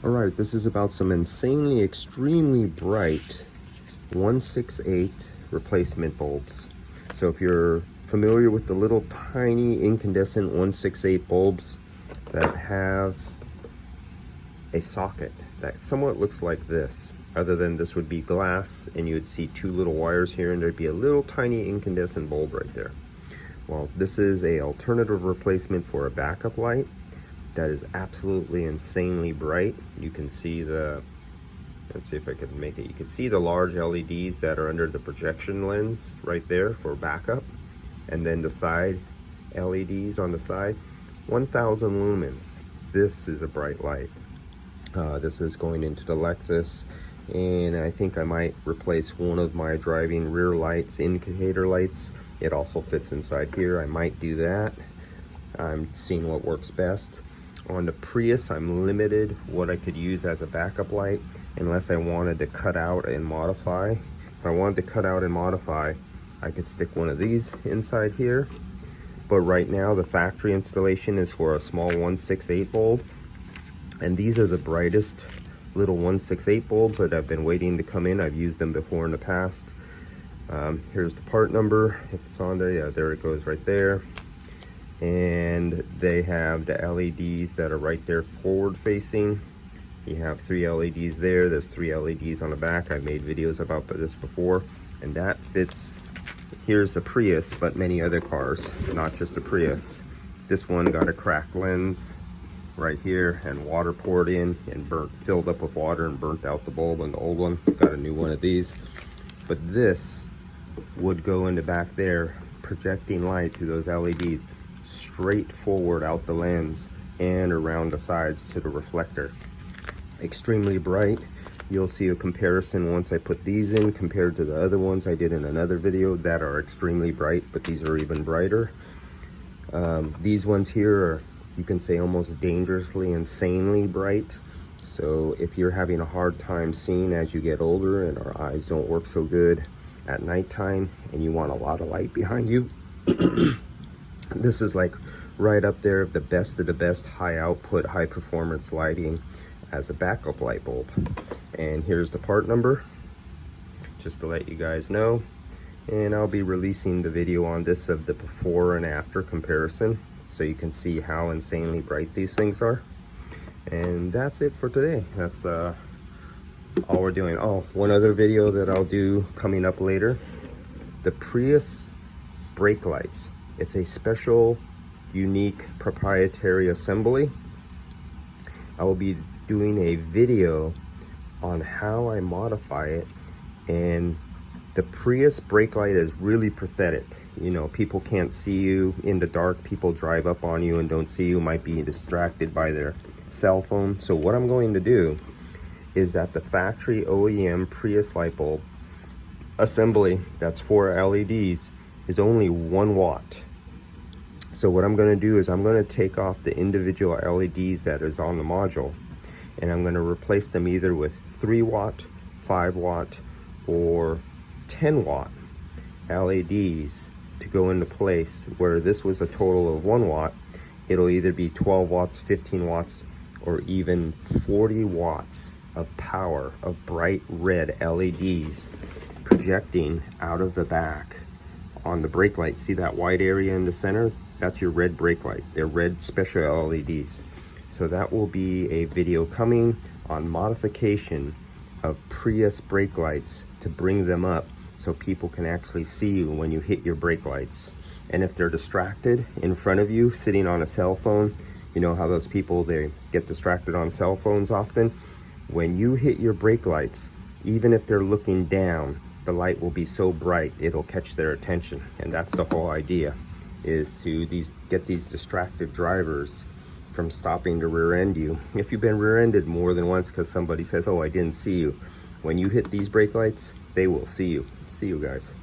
Alright, this is about some insanely, extremely bright 168 replacement bulbs. So if you're familiar with the little tiny incandescent 168 bulbs that have a socket that somewhat looks like this, other than this would be glass and you would see two little wires here and there'd be a little tiny incandescent bulb right there. Well, this is a alternative replacement for a backup light that is absolutely insanely bright. You can see the, let's see if I can make it, you can see the large LEDs that are under the projection lens right there for backup, and then the side LEDs on the side, 1000 lumens. This is a bright light. This is going into the Lexus, and I think I might replace one of my driving rear lights, indicator lights. It also fits inside here. I might do that. I'm seeing what works best. On the Prius, I'm limited what I could use as a backup light unless I wanted to cut out and modify. If I wanted to cut out and modify, I could stick one of these inside here. But right now, the factory installation is for a small 168 bulb. And these are the brightest little 168 bulbs that I've been waiting to come in. I've used them before in the past. Here's the part number, if it's on there. Yeah, there it goes right there. And they have the LEDs that are right there forward facing. You have 3 LEDs there. There's 3 LEDs on the back. I've made videos about this before, and that fits. Here's a Prius, but many other cars, not just a Prius. This one got a cracked lens right here and water poured in and filled up with water and burnt out the bulb, and the old one got a new one of these. But this would go in the back there, projecting light through those LEDs straight forward out the lens and around the sides to the reflector. Extremely bright. You'll see a comparison once I put these in compared to the other ones I did in another video that are extremely bright, but these are even brighter. These ones here are, you can say, almost dangerously, insanely bright. So if you're having a hard time seeing as you get older and our eyes don't work so good at nighttime and you want a lot of light behind you, this is like right up there of the best high output, high performance lighting as a backup light bulb. And here's the part number, just to let you guys know. And I'll be releasing the video on this of the before and after comparison, so you can see how insanely bright these things are. And that's it for today. That's all we're doing. Oh, one other video that I'll do coming up later, the Prius brake lights. It's a special, unique, proprietary assembly. I will be doing a video on how I modify it. And the Prius brake light is really pathetic. You know, people can't see you in the dark. People drive up on you and don't see you, might be distracted by their cell phone. So what I'm going to do is that the factory OEM Prius light bulb assembly, that's 4 LEDs, is only 1 watt. So what I'm going to do is I'm going to take off the individual LEDs that is on the module, and I'm going to replace them either with 3 watt, 5 watt, or 10 watt LEDs to go into place. Where this was a total of 1 watt, it'll either be 12 watts, 15 watts, or even 40 watts of power of bright red LEDs projecting out of the back on the brake light. See that white area in the center? That's your red brake light. They're red special LEDs. So that will be a video coming on modification of Prius brake lights to bring them up so people can actually see you when you hit your brake lights. And if they're distracted in front of you sitting on a cell phone, you know how those people, they get distracted on cell phones often? When you hit your brake lights, even if they're looking down, the light will be so bright it'll catch their attention. And that's the whole idea, is to get these distracted drivers from stopping to rear end you. If you've been rear-ended more than once because somebody says, oh, I didn't see you, when you hit these brake lights, they will see you. See you guys.